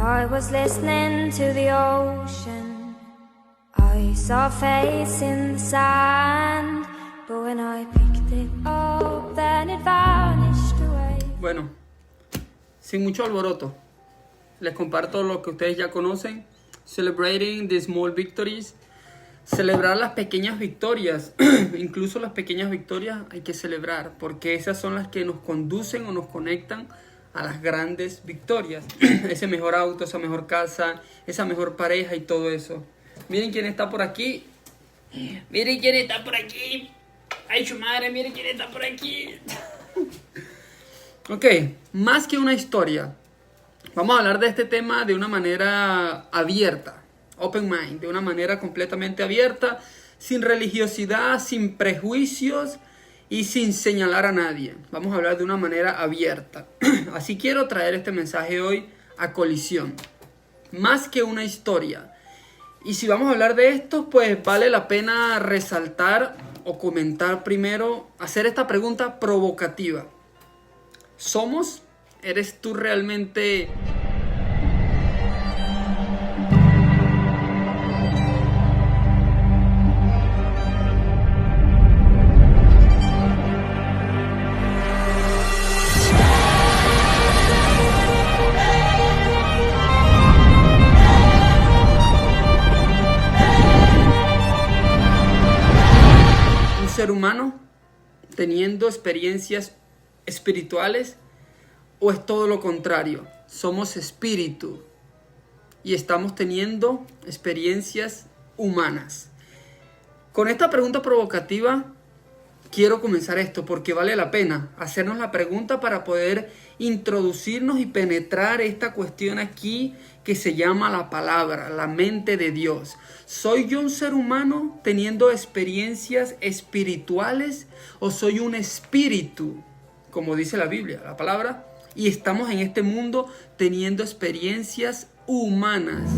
I was listening to the ocean. I saw a face in the sand, but when I picked it up, then it vanished away. Bueno, sin mucho alboroto, les comparto lo que ustedes ya conocen. Celebrating the small victories. Celebrar las pequeñas victorias. Incluso las pequeñas victorias hay que celebrar, porque esas son las que nos conducen o nos conectan a las grandes victorias. Ese mejor auto, esa mejor casa, esa mejor pareja y todo eso. Miren quién está por aquí. Miren quién está por aquí. Ay, su madre, miren quién está por aquí. Ok, más que una historia, vamos a hablar de este tema de una manera abierta. Open mind, de una manera completamente abierta, sin religiosidad, sin prejuicios y sin señalar a nadie. Vamos a hablar de una manera abierta. Así quiero traer este mensaje hoy a colisión. Más que una historia. Y si vamos a hablar de esto, pues vale la pena resaltar o comentar primero, hacer esta pregunta provocativa. ¿Somos? ¿Eres tú realmente un ser humano teniendo experiencias espirituales, o es todo lo contrario? Somos espíritu y estamos teniendo experiencias humanas. Con esta pregunta provocativa quiero comenzar esto, porque vale la pena hacernos la pregunta para poder introducirnos y penetrar esta cuestión aquí que se llama la palabra, la mente de Dios. ¿Soy yo un ser humano teniendo experiencias espirituales o soy un espíritu, como dice la Biblia, la palabra, y estamos en este mundo teniendo experiencias humanas?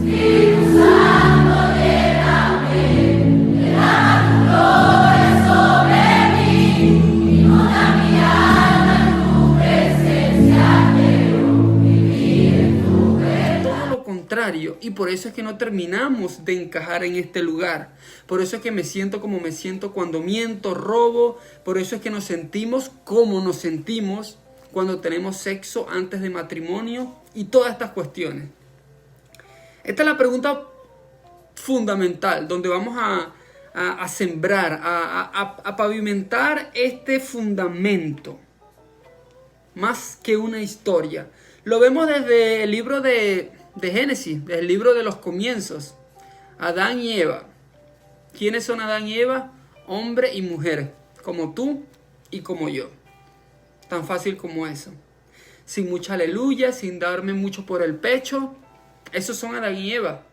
Y por eso es que no terminamos de encajar en este lugar. Por eso es que me siento como me siento cuando miento, robo. Por eso es que nos sentimos como nos sentimos cuando tenemos sexo antes de matrimonio y todas estas cuestiones. Esta es la pregunta fundamental, donde vamos a sembrar, a pavimentar este fundamento. Más que una historia. Lo vemos desde el libro de Génesis, del libro de los comienzos. Adán y Eva. ¿Quiénes son Adán y Eva? Hombre y mujer, como tú y como yo. Tan fácil como eso. Sin mucha aleluya, sin darme mucho por el pecho. Esos son Adán y Eva.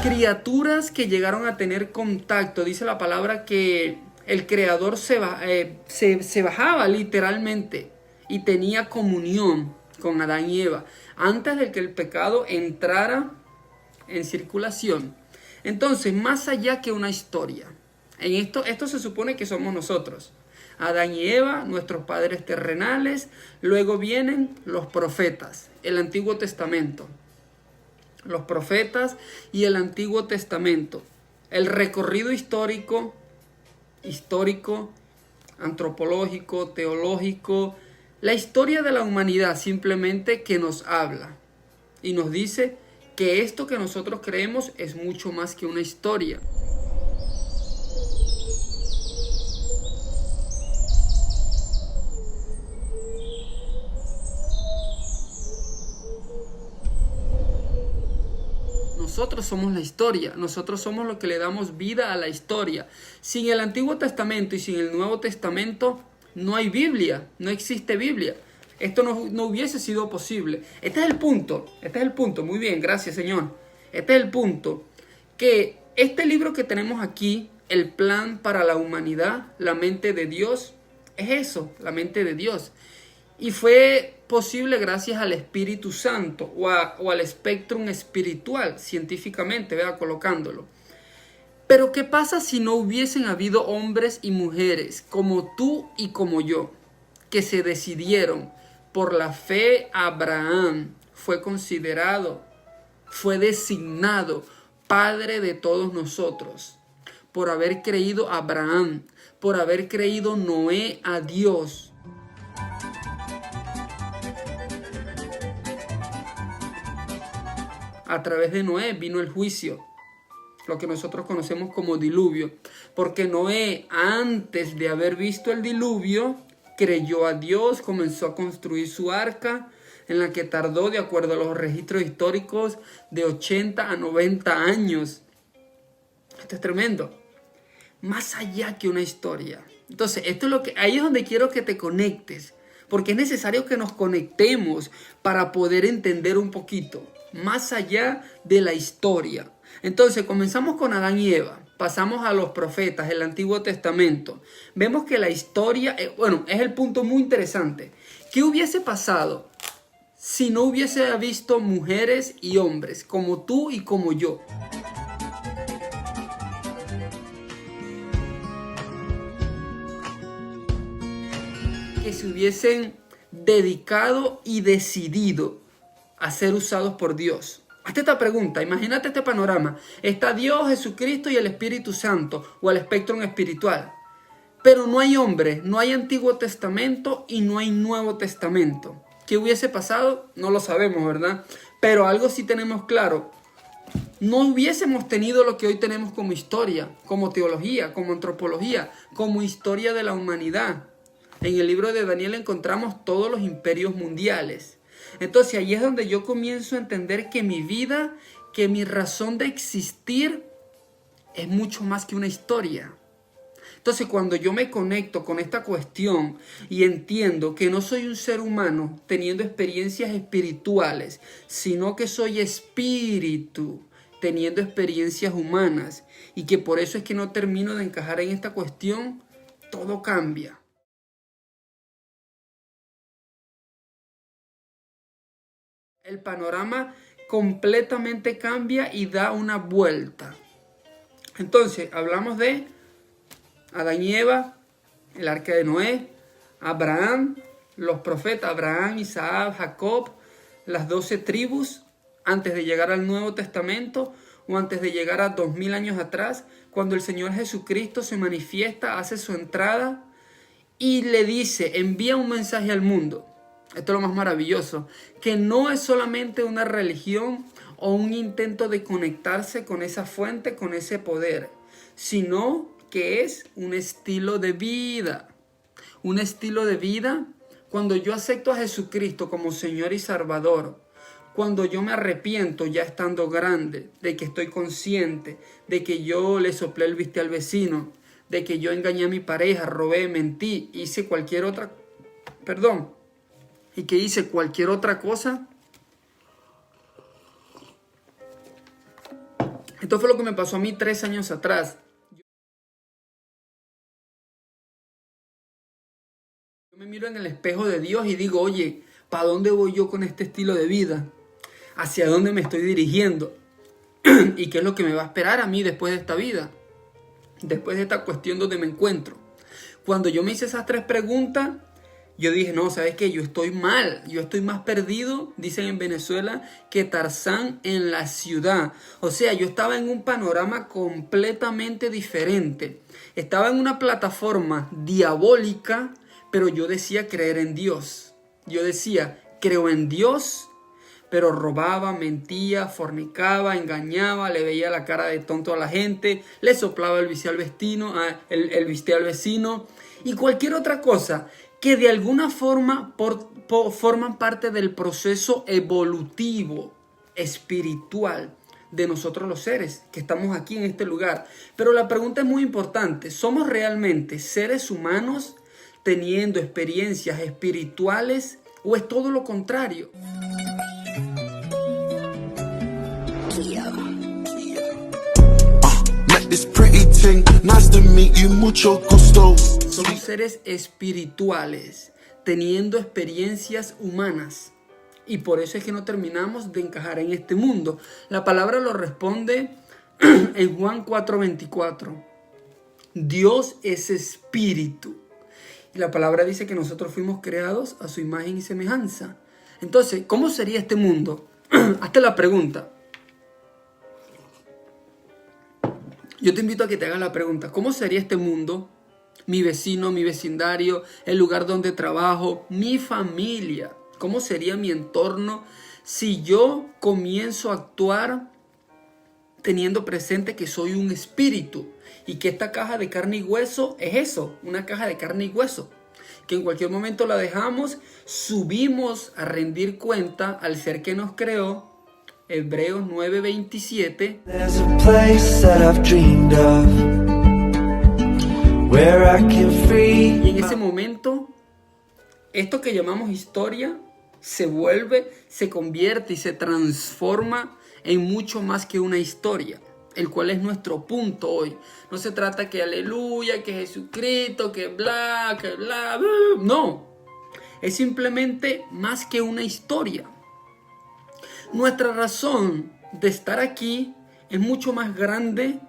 Criaturas que llegaron a tener contacto. Dice la palabra que el Creador se bajaba literalmente y tenía comunión con Adán y Eva antes de que el pecado entrara en circulación. Entonces, más allá que una historia, en esto se supone que somos nosotros, Adán y Eva, nuestros padres terrenales. Luego vienen los profetas, el Antiguo Testamento, los profetas y el Antiguo Testamento, el recorrido histórico, antropológico, teológico, la historia de la humanidad simplemente, que nos habla y nos dice que esto que nosotros creemos es mucho más que una historia. Nosotros somos la historia, nosotros somos los que le damos vida a la historia. Sin el Antiguo Testamento y sin el Nuevo Testamento no hay Biblia, no existe Biblia. Esto no hubiese sido posible. Este es el punto, muy bien, gracias Señor. Este es el punto, que este libro que tenemos aquí, el plan para la humanidad, la mente de Dios, es eso, la mente de Dios. Y fue posible gracias al Espíritu Santo o al espectrum espiritual, científicamente, colocándolo. Pero ¿qué pasa si no hubiesen habido hombres y mujeres como tú y como yo, que se decidieron por la fe? Abraham fue considerado, fue designado padre de todos nosotros, por haber creído Abraham, por haber creído Noé a Dios. A través de Noé vino el juicio, lo que nosotros conocemos como diluvio, porque Noé, antes de haber visto el diluvio, creyó a Dios, comenzó a construir su arca, en la que tardó, de acuerdo a los registros históricos, de 80 a 90 años. Esto es tremendo. Más allá que una historia. Entonces, esto es ahí es donde quiero que te conectes, porque es necesario que nos conectemos para poder entender un poquito, más allá de la historia. Entonces, comenzamos con Adán y Eva, pasamos a los profetas, el Antiguo Testamento. Vemos que la historia, es el punto muy interesante. ¿Qué hubiese pasado si no hubiese visto mujeres y hombres como tú y como yo? Que se hubiesen dedicado y decidido a ser usados por Dios. Hazte esta pregunta, imagínate este panorama. Está Dios, Jesucristo y el Espíritu Santo, o el espectro espiritual. Pero no hay hombres, no hay Antiguo Testamento y no hay Nuevo Testamento. ¿Qué hubiese pasado? No lo sabemos, ¿verdad? Pero algo sí tenemos claro. No hubiésemos tenido lo que hoy tenemos como historia, como teología, como antropología, como historia de la humanidad. En el libro de Daniel encontramos todos los imperios mundiales. Entonces ahí es donde yo comienzo a entender que mi vida, que mi razón de existir es mucho más que una historia. Entonces cuando yo me conecto con esta cuestión y entiendo que no soy un ser humano teniendo experiencias espirituales, sino que soy espíritu teniendo experiencias humanas, y que por eso es que no termino de encajar en esta cuestión, todo cambia. El panorama completamente cambia y da una vuelta. Entonces, hablamos de Adán y Eva, el arca de Noé, Abraham, los profetas, Abraham, Isaac, Jacob, las 12 tribus, antes de llegar al Nuevo Testamento o antes de llegar a 2000 años atrás, cuando el Señor Jesucristo se manifiesta, hace su entrada y le dice, envía un mensaje al mundo. Esto es lo más maravilloso, que no es solamente una religión o un intento de conectarse con esa fuente, con ese poder, sino que es un estilo de vida. Un estilo de vida cuando yo acepto a Jesucristo como Señor y Salvador, cuando yo me arrepiento ya estando grande, de que estoy consciente, de que yo le soplé el viste al vecino, de que yo engañé a mi pareja, robé, mentí, hice cualquier otra, y que hice cualquier otra cosa. Esto fue lo que me pasó a mí 3 años atrás. Yo me miro en el espejo de Dios y digo, oye, ¿para dónde voy yo con este estilo de vida? ¿Hacia dónde me estoy dirigiendo? ¿Y qué es lo que me va a esperar a mí después de esta vida? Después de esta cuestión donde me encuentro. Cuando yo me hice esas 3 preguntas, yo dije, no, ¿sabes qué? Yo estoy mal, yo estoy más perdido, dicen en Venezuela, que Tarzán en la ciudad. O sea, yo estaba en un panorama completamente diferente. Estaba en una plataforma diabólica, pero yo decía creer en Dios. Yo decía, creo en Dios, pero robaba, mentía, fornicaba, engañaba, le veía la cara de tonto a la gente, le soplaba el viste al vecino, el viste al vecino y cualquier otra cosa que de alguna forma forman parte del proceso evolutivo, espiritual de nosotros los seres que estamos aquí en este lugar. Pero la pregunta es muy importante, ¿somos realmente seres humanos teniendo experiencias espirituales o es todo lo contrario? Somos seres espirituales teniendo experiencias humanas y por eso es que no terminamos de encajar en este mundo. La palabra lo responde en Juan 4:24. Dios es espíritu. Y la palabra dice que nosotros fuimos creados a su imagen y semejanza. Entonces, ¿cómo sería este mundo? Hazte la pregunta. Yo te invito a que te hagas la pregunta. ¿Cómo sería este mundo? Mi vecino, mi vecindario, el lugar donde trabajo, mi familia. ¿Cómo sería mi entorno si yo comienzo a actuar teniendo presente que soy un espíritu y que esta caja de carne y hueso es eso, una caja de carne y hueso, que en cualquier momento la dejamos, subimos a rendir cuenta al ser que nos creó? Hebreos 9:27. Y en ese momento, esto que llamamos historia se convierte y se transforma en mucho más que una historia, el cual es nuestro punto hoy. No se trata que aleluya, que Jesucristo, que bla, bla. No, es simplemente más que una historia. Nuestra razón de estar aquí es mucho más grande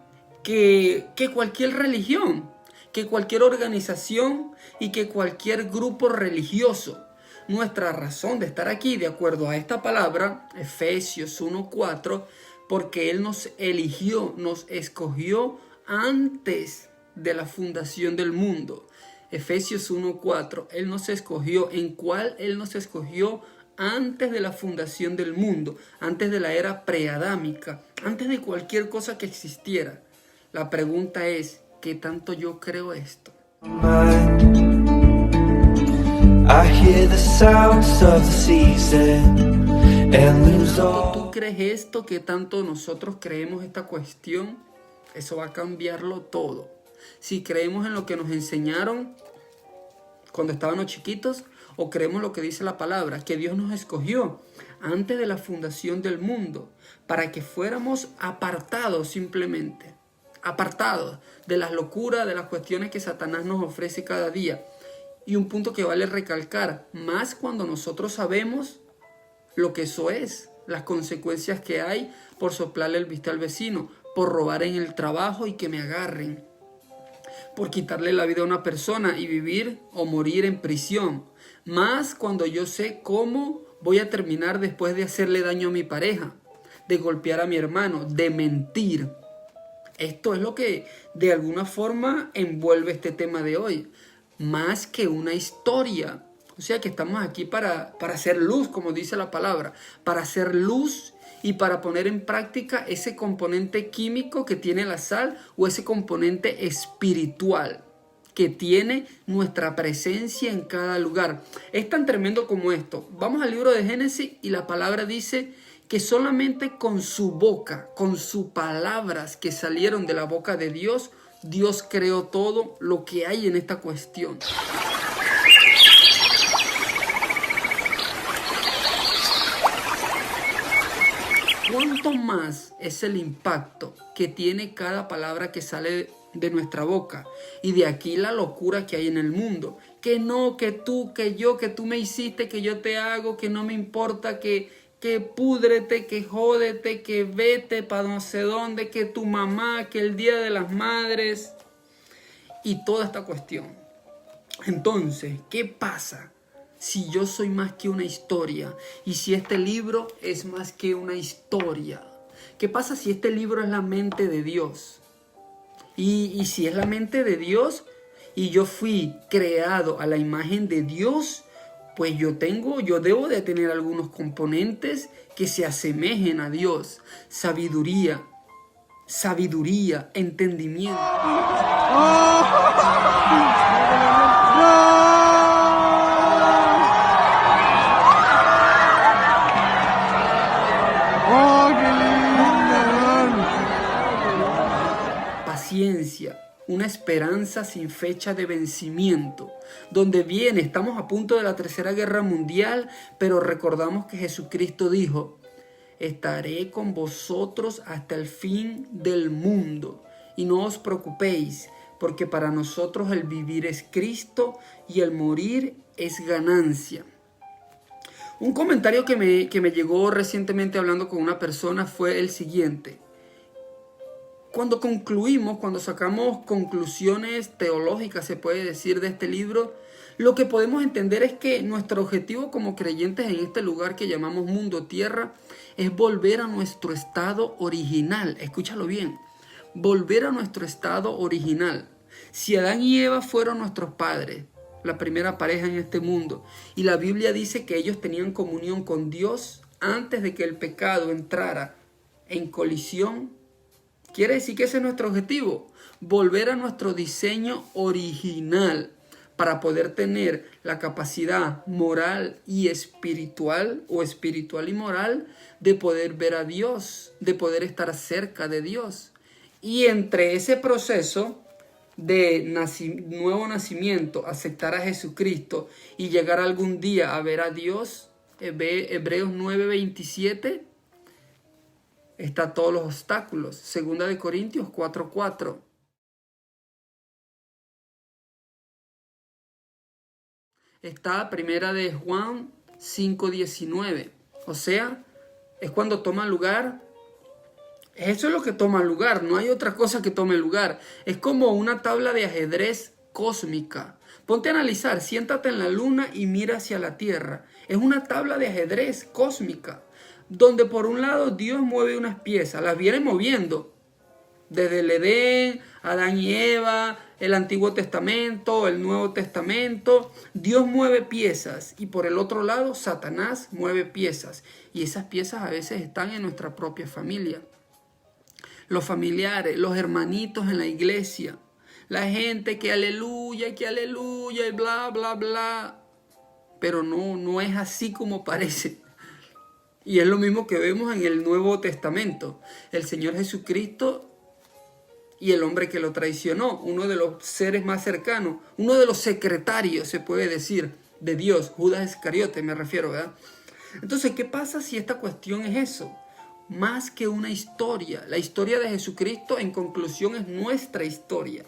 que cualquier religión, que cualquier organización y que cualquier grupo religioso. Nuestra razón de estar aquí, de acuerdo a esta palabra, Efesios 1:4, porque Él nos eligió, nos escogió antes de la fundación del mundo. Efesios 1:4, Él nos escogió. ¿En cuál Él nos escogió? Antes de la fundación del mundo, antes de la era preadámica, antes de cualquier cosa que existiera. La pregunta es, ¿qué tanto yo creo esto? ¿Tú crees esto? ¿Qué tanto nosotros creemos esta cuestión? Eso va a cambiarlo todo. Si creemos en lo que nos enseñaron cuando estábamos chiquitos, o creemos lo que dice la palabra, que Dios nos escogió antes de la fundación del mundo para que fuéramos apartados, simplemente apartados de las locuras, de las cuestiones que Satanás nos ofrece cada día. Y un punto que vale recalcar, más cuando nosotros sabemos lo que eso es, las consecuencias que hay por soplarle el viste al vecino, por robar en el trabajo y que me agarren, por quitarle la vida a una persona y vivir o morir en prisión. Más cuando yo sé cómo voy a terminar después de hacerle daño a mi pareja, de golpear a mi hermano, de mentir. Esto es lo que de alguna forma envuelve este tema de hoy. Más que una historia. O sea que estamos aquí para hacer luz, como dice la palabra. Para hacer luz y para poner en práctica ese componente químico que tiene la sal o ese componente espiritual que tiene nuestra presencia en cada lugar. Es tan tremendo como esto. Vamos al libro de Génesis y la palabra dice que solamente con su boca, con sus palabras que salieron de la boca de Dios, Dios creó todo lo que hay en esta cuestión. ¿Cuánto más es el impacto que tiene cada palabra que sale de nuestra boca? Y de aquí la locura que hay en el mundo. Que no, que tú, que yo, que tú me hiciste, que yo te hago, que no me importa, que púdrete, que jódete, que vete para no sé dónde, que tu mamá, que el Día de las Madres y toda esta cuestión. Entonces, ¿qué pasa si yo soy más que una historia y si este libro es más que una historia? ¿Qué pasa si este libro es la mente de Dios? Y si es la mente de Dios y yo fui creado a la imagen de Dios, pues yo debo de tener algunos componentes que se asemejen a Dios. Sabiduría, entendimiento. Paciencia, una esperanza sin fecha de vencimiento, donde estamos a punto de la Tercera Guerra Mundial, pero recordamos que Jesucristo dijo, estaré con vosotros hasta el fin del mundo, y no os preocupéis, porque para nosotros el vivir es Cristo y el morir es ganancia. Un comentario que me llegó recientemente hablando con una persona fue el siguiente. Cuando concluimos, cuando sacamos conclusiones teológicas, se puede decir, de este libro, lo que podemos entender es que nuestro objetivo como creyentes en este lugar que llamamos mundo tierra es volver a nuestro estado original. Escúchalo bien, volver a nuestro estado original. Si Adán y Eva fueron nuestros padres, la primera pareja en este mundo, y la Biblia dice que ellos tenían comunión con Dios antes de que el pecado entrara en colisión, quiere decir que ese es nuestro objetivo, volver a nuestro diseño original para poder tener la capacidad moral y espiritual, o espiritual y moral, de poder ver a Dios, de poder estar cerca de Dios. Y entre ese proceso de nuevo nacimiento, aceptar a Jesucristo y llegar algún día a ver a Dios, Hebreos 9:27, está todos los obstáculos. 2 Corintios 4:4. Está 1 Juan 5:19. O sea, es cuando toma lugar. Eso es lo que toma lugar, no hay otra cosa que tome lugar. Es como una tabla de ajedrez cósmica. Ponte a analizar, siéntate en la luna y mira hacia la tierra. Es una tabla de ajedrez cósmica, donde por un lado Dios mueve unas piezas, las viene moviendo. Desde el Edén, Adán y Eva, el Antiguo Testamento, el Nuevo Testamento. Dios mueve piezas y por el otro lado Satanás mueve piezas. Y esas piezas a veces están en nuestra propia familia. Los familiares, los hermanitos en la iglesia, la gente que aleluya y bla, bla, bla. Pero no es así como parece. Y es lo mismo que vemos en el Nuevo Testamento. El Señor Jesucristo y el hombre que lo traicionó, uno de los seres más cercanos, uno de los secretarios, se puede decir, de Dios, Judas Iscariote me refiero, ¿verdad? Entonces, ¿qué pasa si esta cuestión es eso? Más que una historia. La historia de Jesucristo, en conclusión, es nuestra historia.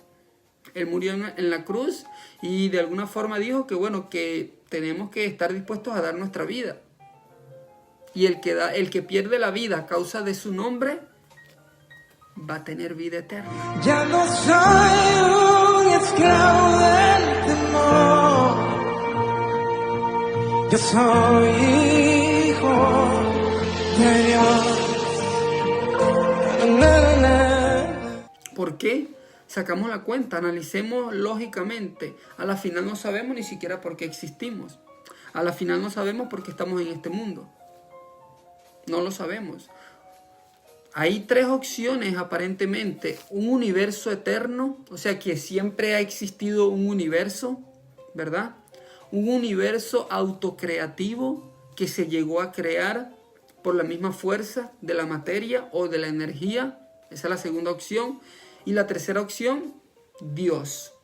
Él murió en la cruz y de alguna forma dijo que, bueno, que tenemos que estar dispuestos a dar nuestra vida. Y el que pierde la vida a causa de su nombre, va a tener vida eterna. Ya no soy un esclavo del temor. Yo soy hijo de Dios. ¿Por qué? Sacamos la cuenta, analicemos lógicamente. A la final no sabemos ni siquiera por qué existimos. A la final no sabemos por qué estamos en este mundo. No lo sabemos. Hay tres opciones aparentemente. Un universo eterno, o sea que siempre ha existido un universo, ¿verdad? Un universo autocreativo que se llegó a crear por la misma fuerza de la materia o de la energía. Esa es la segunda opción. Y la tercera opción, Dios.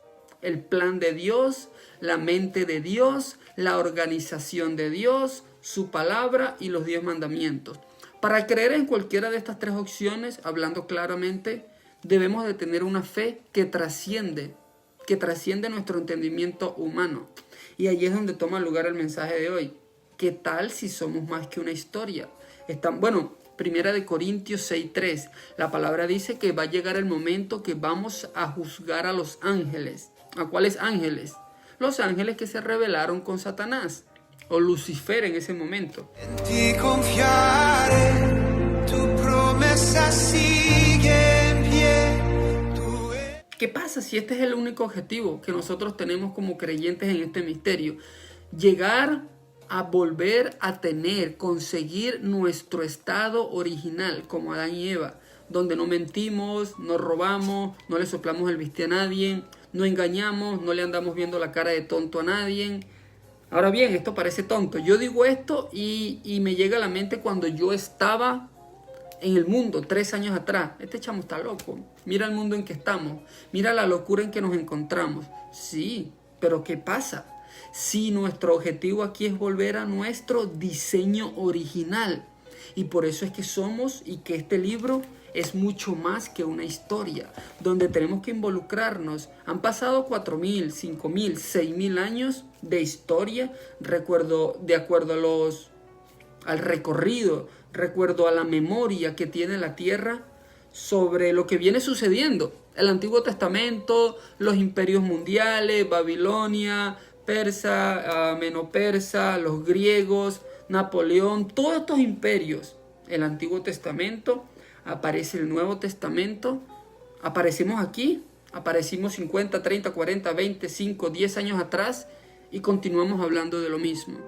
El plan de Dios, la mente de Dios, la organización de Dios, su palabra y los 10 mandamientos. Para creer en cualquiera de estas tres opciones, hablando claramente, debemos de tener una fe que trasciende nuestro entendimiento humano. Y ahí es donde toma lugar el mensaje de hoy. ¿Qué tal si somos más que una historia? 1 Corintios 6:3, la palabra dice que va a llegar el momento que vamos a juzgar a los ángeles. ¿A cuáles ángeles? Los ángeles que se rebelaron con Satanás, o Lucifer en ese momento. En ti confiaré, tu promesa sigue en pie. ¿Qué pasa si este es el único objetivo que nosotros tenemos como creyentes en este misterio? Llegar a volver a conseguir nuestro estado original como Adán y Eva, donde no mentimos, no robamos, no le soplamos el viste a nadie, no engañamos, no le andamos viendo la cara de tonto a nadie. Ahora bien, esto parece tonto. Yo digo esto y me llega a la mente cuando yo estaba en el mundo 3 años atrás. Este chamo está loco. Mira el mundo en que estamos. Mira la locura en que nos encontramos. Sí, pero ¿qué pasa? Si nuestro objetivo aquí es volver a nuestro diseño original. Y por eso es que somos y que este libro es mucho más que una historia, donde tenemos que involucrarnos. Han pasado 4.000, 5.000, 6.000 años de historia, de acuerdo al recorrido, recuerdo a la memoria que tiene la Tierra. sobre lo que viene sucediendo. El Antiguo Testamento, los imperios mundiales, Babilonia, Persa, Menopersa, los griegos, Napoleón, todos estos imperios. El Antiguo Testamento, aparece el Nuevo Testamento, aparecemos aquí, aparecimos 50, 30, 40, 20, 5, 10 años atrás y continuamos hablando de lo mismo.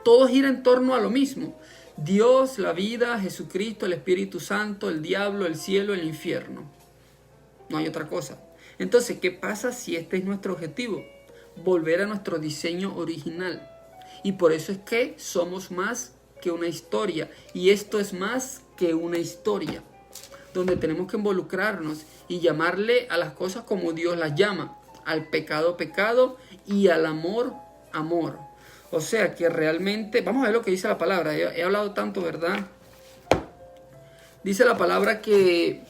Todo gira en torno a lo mismo. Dios, la vida, Jesucristo, el Espíritu Santo, el diablo, el cielo, el infierno. No hay otra cosa. Entonces, ¿qué pasa si este es nuestro objetivo? Volver a nuestro diseño original. Y por eso es que somos más que una historia. Y esto es más que una historia, donde tenemos que involucrarnos y llamarle a las cosas como Dios las llama. Al pecado, pecado, y al amor, amor. O sea que realmente, vamos a ver lo que dice la palabra. He hablado tanto, ¿verdad? Dice la palabra que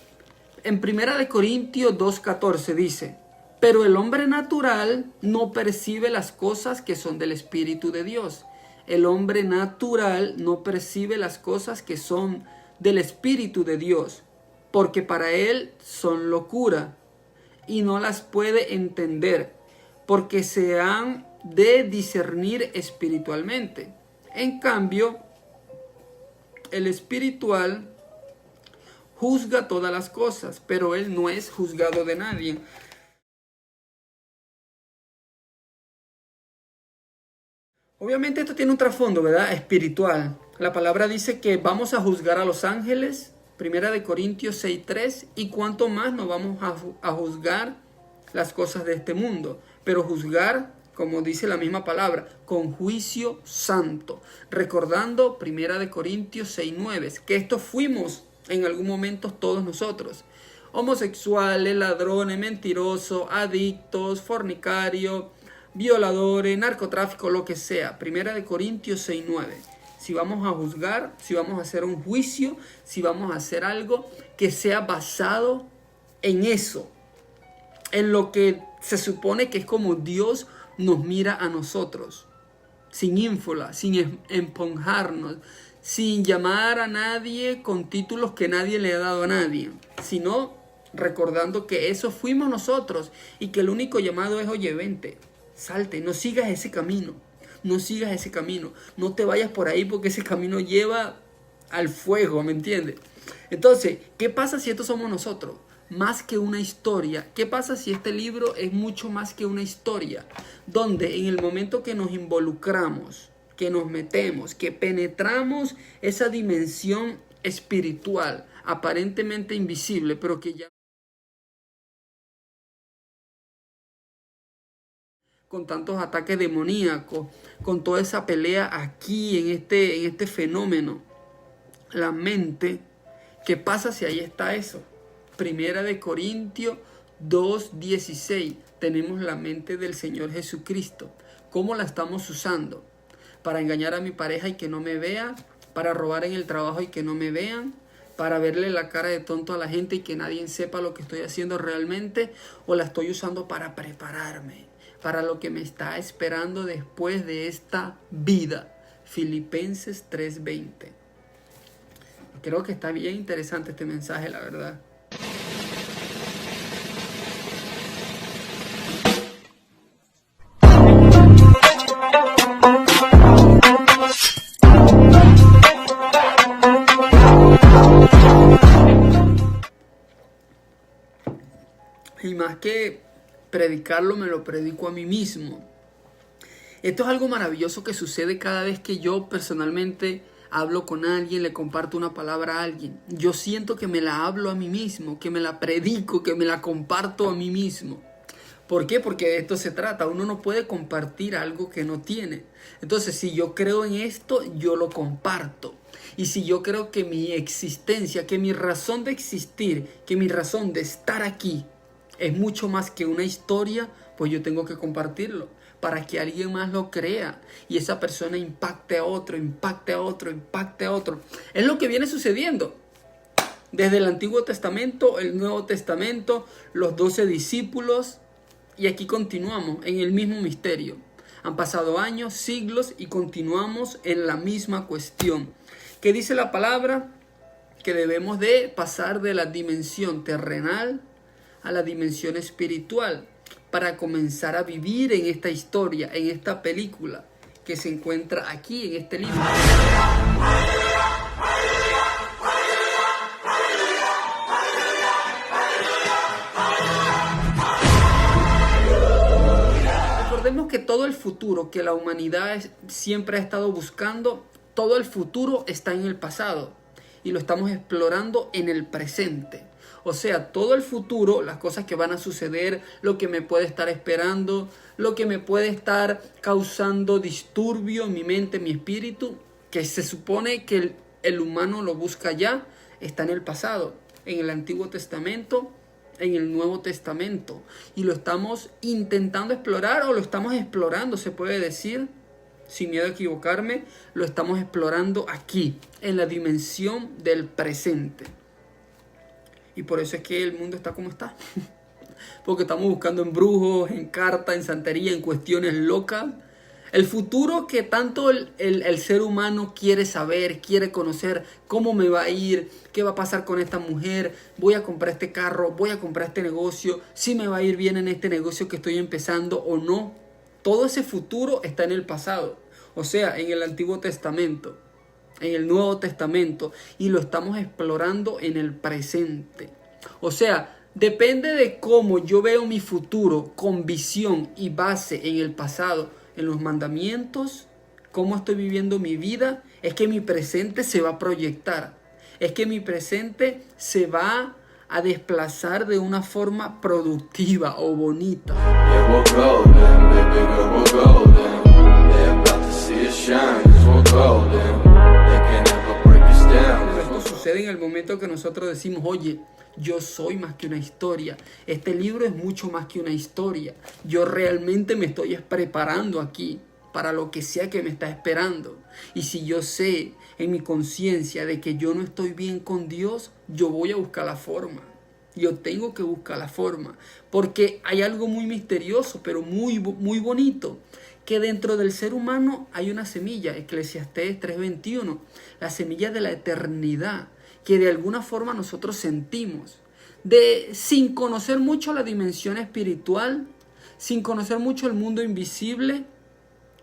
en 1 Corintios 2:14 dice: pero el hombre natural no percibe las cosas que son del Espíritu de Dios. El hombre natural no percibe las cosas que son del Espíritu de Dios, porque para él son locura y no las puede entender, porque se han de discernir espiritualmente. En cambio, el espiritual juzga todas las cosas, pero él no es juzgado de nadie. Obviamente esto tiene un trasfondo, ¿verdad? Espiritual. La palabra dice que vamos a juzgar a los ángeles, 1 Corintios 6:3, y cuánto más nos vamos a juzgar las cosas de este mundo. Pero juzgar, como dice la misma palabra, con juicio santo. Recordando 1 Corintios 6:9, que esto fuimos en algún momento todos nosotros. Homosexuales, ladrones, mentirosos, adictos, fornicarios, violadores, narcotráfico, lo que sea. 1 Corintios 6:9. Si vamos a juzgar, si vamos a hacer un juicio, si vamos a hacer algo que sea basado en eso, en lo que se supone que es como Dios nos mira a nosotros, sin ínfola, sin esponjarnos, sin llamar a nadie con títulos que nadie le ha dado a nadie, sino recordando que eso fuimos nosotros y que el único llamado es: oye, vente, salte, no sigas ese camino, no sigas ese camino, no te vayas por ahí porque ese camino lleva al fuego, ¿me entiendes? Entonces, ¿qué pasa si estos somos nosotros? Más que una historia. ¿Qué pasa si este libro es mucho más que una historia? Donde en el momento que nos involucramos, que nos metemos, que penetramos esa dimensión espiritual, aparentemente invisible, pero que ya con tantos ataques demoníacos, con toda esa pelea aquí en este fenómeno, la mente, ¿qué pasa si ahí está eso? 1 Corintios 2:16, tenemos la mente del Señor Jesucristo. ¿Cómo la estamos usando? Para engañar a mi pareja y que no me vea, para robar en el trabajo y que no me vean, para verle la cara de tonto a la gente y que nadie sepa lo que estoy haciendo realmente, o la estoy usando para prepararme para lo que me está esperando después de esta vida. Filipenses 3:20. Creo que está bien interesante este mensaje, la verdad. Y más que predicarlo, me lo predico a mí mismo. Esto es algo maravilloso que sucede cada vez que yo personalmente hablo con alguien, le comparto una palabra a alguien. Yo siento que me la hablo a mí mismo, que me la predico, que me la comparto a mí mismo. ¿Por qué? Porque de esto se trata. Uno no puede compartir algo que no tiene. Entonces, si yo creo en esto, yo lo comparto. Y si yo creo que mi existencia, que mi razón de existir, que mi razón de estar aquí es mucho más que una historia, pues yo tengo que compartirlo para que alguien más lo crea y esa persona impacte a otro, impacte a otro, impacte a otro. Es lo que viene sucediendo desde el Antiguo Testamento, el Nuevo Testamento, los 12 discípulos, y aquí continuamos en el mismo misterio. Han pasado años, siglos y continuamos en la misma cuestión. ¿Qué dice la palabra? Que debemos de pasar de la dimensión terrenal a la dimensión espiritual para comenzar a vivir en esta historia, en esta película que se encuentra aquí en este libro. Recordemos que todo el futuro que la humanidad siempre ha estado buscando, todo el futuro está en el pasado y lo estamos explorando en el presente. O sea, todo el futuro, las cosas que van a suceder, lo que me puede estar esperando, lo que me puede estar causando disturbio en mi mente, en mi espíritu, que se supone que el humano lo busca ya, está en el pasado, en el Antiguo Testamento, en el Nuevo Testamento. Y lo estamos intentando explorar o lo estamos explorando, se puede decir, sin miedo a equivocarme, lo estamos explorando aquí, en la dimensión del presente. Y por eso es que el mundo está como está. Porque estamos buscando en brujos, en cartas, en santería, en cuestiones locas. El futuro que tanto el ser humano quiere saber, quiere conocer, cómo me va a ir, qué va a pasar con esta mujer, voy a comprar este carro, voy a comprar este negocio, si me va a ir bien en este negocio que estoy empezando o no. Todo ese futuro está en el pasado, o sea, en el Antiguo Testamento, en el Nuevo Testamento, y lo estamos explorando en el presente. O sea, depende de cómo yo veo mi futuro con visión y base en el pasado, en los mandamientos, cómo estoy viviendo mi vida, es que mi presente se va a proyectar, es que mi presente se va a desplazar de una forma productiva o bonita. Yeah, we're golden, baby girl, we're golden. They're about to see us shine, 'cause we're golden. They can never break us down. Esto sucede en el momento que nosotros decimos, oye, yo soy más que una historia. Este libro es mucho más que una historia. Yo realmente me estoy preparando aquí para lo que sea que me está esperando. Y si yo sé en mi conciencia de que yo no estoy bien con Dios, yo voy a buscar la forma. Yo tengo que buscar la forma. Porque hay algo muy misterioso, pero muy bonito. Que dentro del ser humano hay una semilla, Eclesiastés 3:21, la semilla de la eternidad, que de alguna forma nosotros sentimos, sin conocer mucho la dimensión espiritual, sin conocer mucho el mundo invisible,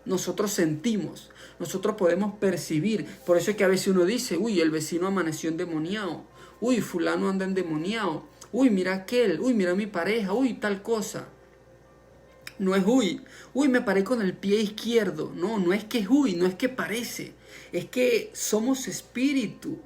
nosotros sentimos, nosotros podemos percibir. Por eso es que a veces uno dice, uy, el vecino amaneció endemoniado, uy, fulano anda endemoniado, uy, mira aquel, uy, mira mi pareja, uy, tal cosa. No es uy, me paré con el pie izquierdo. No es que es uy, no es que parece, es que somos espíritu.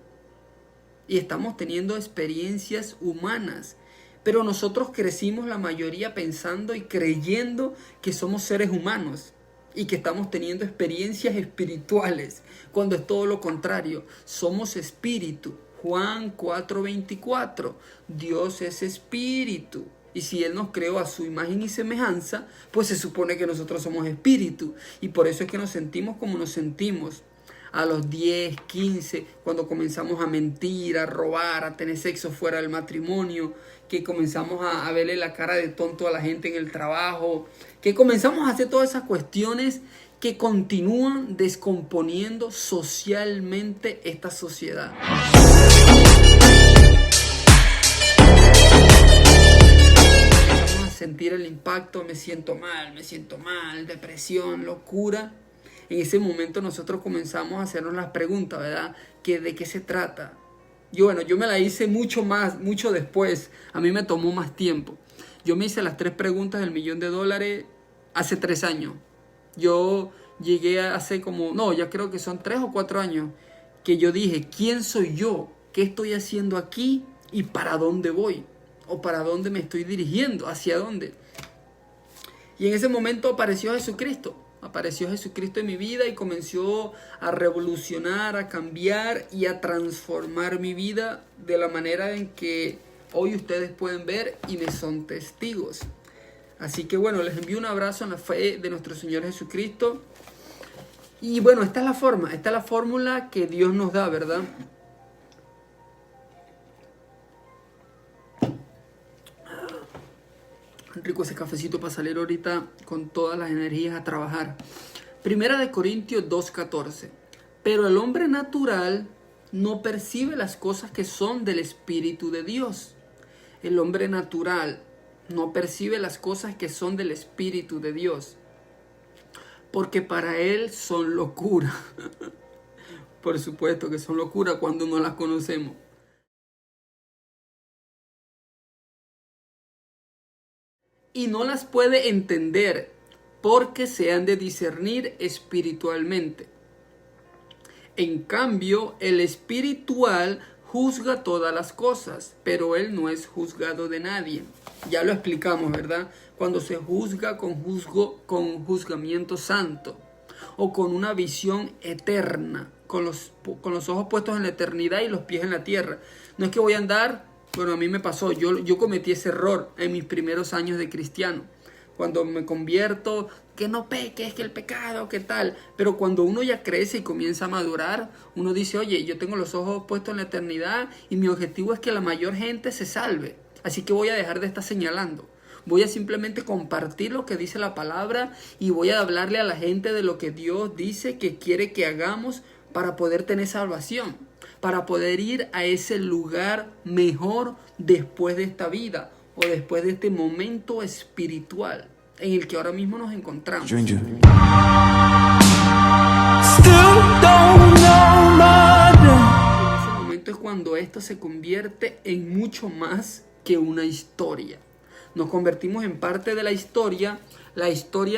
Y estamos teniendo experiencias humanas. Pero nosotros crecimos la mayoría pensando y creyendo que somos seres humanos. Y que estamos teniendo experiencias espirituales. Cuando es todo lo contrario. Somos espíritu. Juan 4:24. Dios es espíritu. Y si Él nos creó a su imagen y semejanza, pues se supone que nosotros somos espíritu. Y por eso es que nos sentimos como nos sentimos. A los 10, 15, cuando comenzamos a mentir, a robar, a tener sexo fuera del matrimonio, que comenzamos a verle la cara de tonto a la gente en el trabajo, que comenzamos a hacer todas esas cuestiones que continúan descomponiendo socialmente esta sociedad. Vamos a sentir el impacto, me siento mal, depresión, locura. En ese momento nosotros comenzamos a hacernos las preguntas, ¿verdad? ¿De qué se trata? Yo me la hice mucho después. A mí me tomó más tiempo. Yo me hice las 3 preguntas del $1.000.000 hace 3 años. Yo llegué hace ya creo que son 3 o 4 años, que yo dije, ¿quién soy yo? ¿Qué estoy haciendo aquí? ¿Y para dónde voy? ¿O para dónde me estoy dirigiendo? ¿Hacia dónde? Y en ese momento apareció Jesucristo. Apareció Jesucristo en mi vida y comenzó a revolucionar, a cambiar y a transformar mi vida de la manera en que hoy ustedes pueden ver y me son testigos. Así que les envío un abrazo en la fe de nuestro Señor Jesucristo. Y esta es la forma, esta es la fórmula que Dios nos da, ¿verdad? Rico ese cafecito para salir ahorita con todas las energías a trabajar. Primera de Corintios 2:14. Pero el hombre natural no percibe las cosas que son del Espíritu de Dios. El hombre natural no percibe las cosas que son del Espíritu de Dios, porque para él son locura. Por supuesto que son locura cuando no las conocemos. Y no las puede entender, porque se han de discernir espiritualmente. En cambio, el espiritual juzga todas las cosas, pero él no es juzgado de nadie. Ya lo explicamos, ¿verdad? Cuando se juzga con juzgamiento santo o con una visión eterna, con los ojos puestos en la eternidad y los pies en la tierra. No es que voy a andar, bueno, a mí me pasó, yo cometí ese error en mis primeros años de cristiano. Cuando me convierto, que no peques, que el pecado, que tal. Pero cuando uno ya crece y comienza a madurar, uno dice, oye, yo tengo los ojos puestos en la eternidad y mi objetivo es que la mayor gente se salve. Así que voy a dejar de estar señalando. Voy a simplemente compartir lo que dice la palabra y voy a hablarle a la gente de lo que Dios dice que quiere que hagamos para poder tener salvación, para poder ir a ese lugar mejor después de esta vida o después de este momento espiritual en el que ahora mismo nos encontramos. Stranger. En ese momento es cuando esto se convierte en mucho más que una historia. Nos convertimos en parte de la historia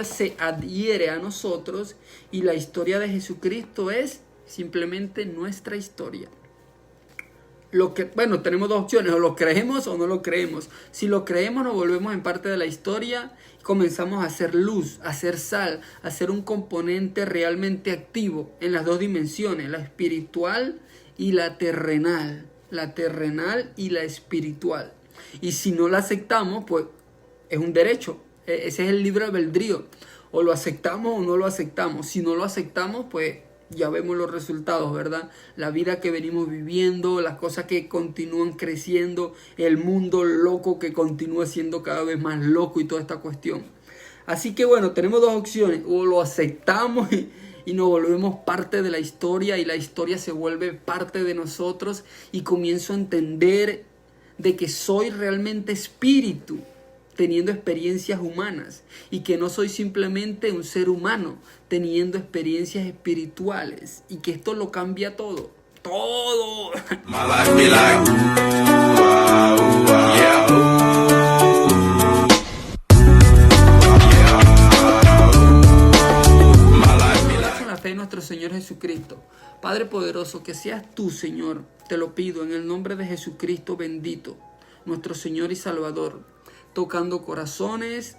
se adhiere a nosotros y la historia de Jesucristo es simplemente nuestra historia. Tenemos dos opciones, o lo creemos o no lo creemos. Si lo creemos, nos volvemos en parte de la historia y comenzamos a hacer luz, a hacer sal, a ser un componente realmente activo en las dos dimensiones, la espiritual y la terrenal y la espiritual. Y si no la aceptamos, pues es un derecho, ese es el libre albedrío, o lo aceptamos o no lo aceptamos. Si no lo aceptamos, pues ya vemos los resultados, ¿verdad? La vida que venimos viviendo, las cosas que continúan creciendo, el mundo loco que continúa siendo cada vez más loco y toda esta cuestión. Así que bueno, tenemos dos opciones, o lo aceptamos y nos volvemos parte de la historia y la historia se vuelve parte de nosotros y comienzo a entender de que soy realmente espíritu, teniendo experiencias humanas y que no soy simplemente un ser humano teniendo experiencias espirituales y que esto lo cambia todo. ¡Todo! My life be like, ooh, ah, ooh, ah, yeah, ooh. My life be like. En la fe de nuestro Señor Jesucristo. Padre poderoso, que seas tú, Señor, te lo pido en el nombre de Jesucristo bendito, nuestro Señor y Salvador. Tocando corazones,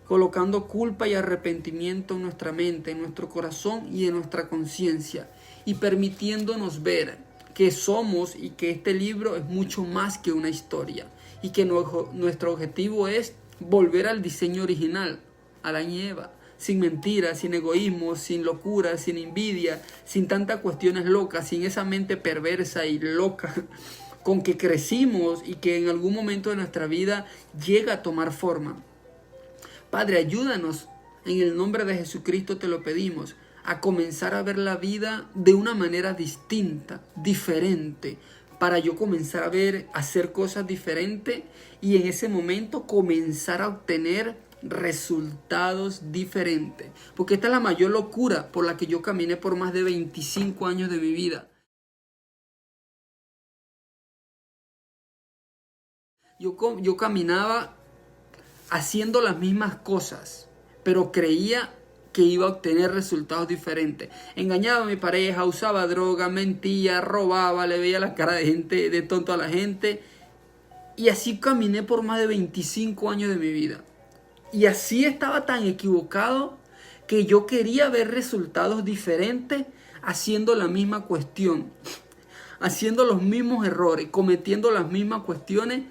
colocando culpa y arrepentimiento en nuestra mente, en nuestro corazón y en nuestra conciencia, y permitiéndonos ver que somos y que este libro es mucho más que una historia, y que nuestro objetivo es volver al diseño original, a Adán y Eva, sin mentiras, sin egoísmo, sin locura, sin envidia, sin tantas cuestiones locas, sin esa mente perversa y loca con que crecimos y que en algún momento de nuestra vida llega a tomar forma. Padre, ayúdanos, en el nombre de Jesucristo te lo pedimos, a comenzar a ver la vida de una manera distinta, diferente, para yo comenzar a hacer cosas diferentes y en ese momento comenzar a obtener resultados diferentes. Porque esta es la mayor locura por la que yo caminé por más de 25 años de mi vida. Yo caminaba haciendo las mismas cosas, pero creía que iba a obtener resultados diferentes. Engañaba a mi pareja, usaba droga, mentía, robaba, le veía la cara de tonto a la gente. Y así caminé por más de 25 años de mi vida. Y así estaba tan equivocado que yo quería ver resultados diferentes haciendo la misma cuestión, haciendo los mismos errores, cometiendo las mismas cuestiones,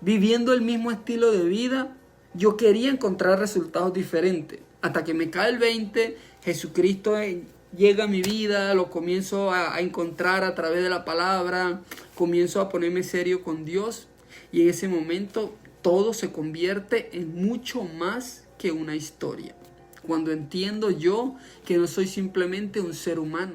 viviendo el mismo estilo de vida. Yo quería encontrar resultados diferentes. Hasta que me cae el 20, Jesucristo llega a mi vida, lo comienzo a encontrar a través de la palabra, comienzo a ponerme serio con Dios y en ese momento todo se convierte en mucho más que una historia. Cuando entiendo yo que no soy simplemente un ser humano.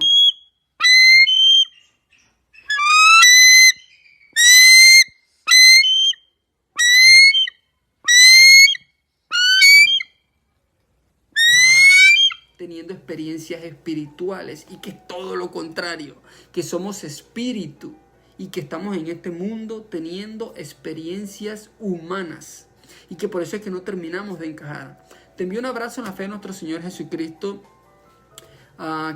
Teniendo experiencias espirituales y que es todo lo contrario, que somos espíritu y que estamos en este mundo teniendo experiencias humanas y que por eso es que no terminamos de encajar. Te envío un abrazo en la fe de nuestro Señor Jesucristo,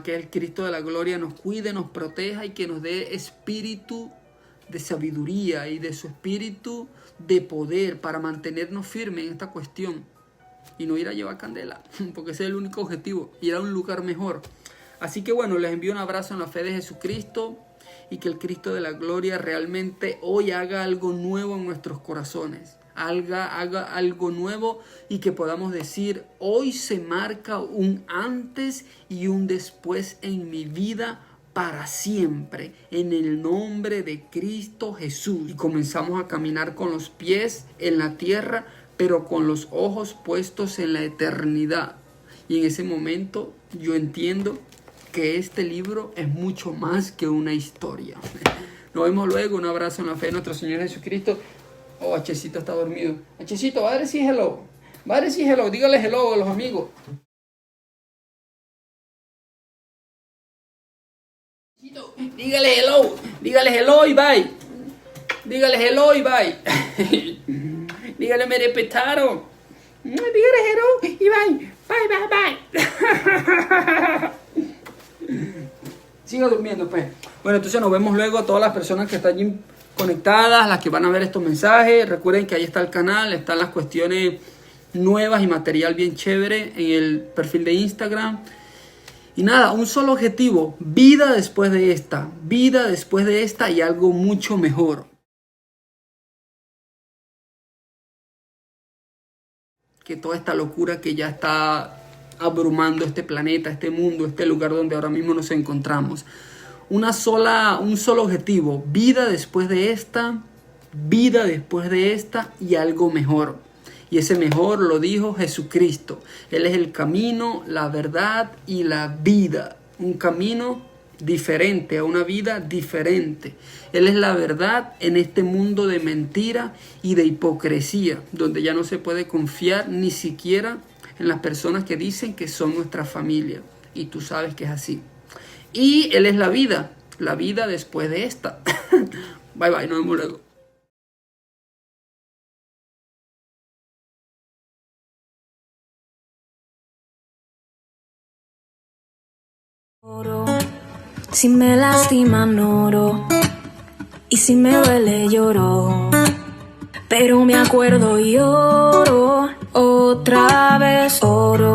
que el Cristo de la gloria nos cuide, nos proteja y que nos dé espíritu de sabiduría y de su espíritu de poder para mantenernos firmes en esta cuestión. Y no ir a llevar candela, porque ese es el único objetivo, ir a un lugar mejor. Así que bueno, les envío un abrazo en la fe de Jesucristo y que el Cristo de la gloria realmente hoy haga algo nuevo en nuestros corazones. Haga algo nuevo y que podamos decir, hoy se marca un antes y un después en mi vida para siempre, en el nombre de Cristo Jesús. Y comenzamos a caminar con los pies en la tierra, pero con los ojos puestos en la eternidad. Y en ese momento yo entiendo que este libro es mucho más que una historia. Nos vemos luego. Un abrazo en la fe de nuestro Señor Jesucristo. Oh, Hachecito está dormido. Hachecito, va a decir hello. Va a decir hello. Dígale hello a los amigos. Dígale hello. Dígale hello y bye. Dígale hello y bye. Dígale me respetaron. Dígale hello y bye. Bye, bye, bye. Sigo durmiendo, pues. Bueno, entonces nos vemos luego a todas las personas que están allí conectadas, las que van a ver estos mensajes. Recuerden que ahí está el canal, están las cuestiones nuevas y material bien chévere en el perfil de Instagram. Y nada, un solo objetivo, vida después de esta y algo mucho mejor. Que toda esta locura que ya está abrumando este planeta, este mundo, este lugar donde ahora mismo nos encontramos. Un solo objetivo, vida después de esta y algo mejor. Y ese mejor lo dijo Jesucristo. Él es el camino, la verdad y la vida. Un camino diferente, a una vida diferente. Él es la verdad en este mundo de mentira y de hipocresía, donde ya no se puede confiar ni siquiera en las personas que dicen que son nuestra familia. Y tú sabes que es así. Y Él es la vida después de esta. Bye bye, nos vemos luego. Si me lastiman oro y si me duele lloro, pero me acuerdo y oro otra vez oro.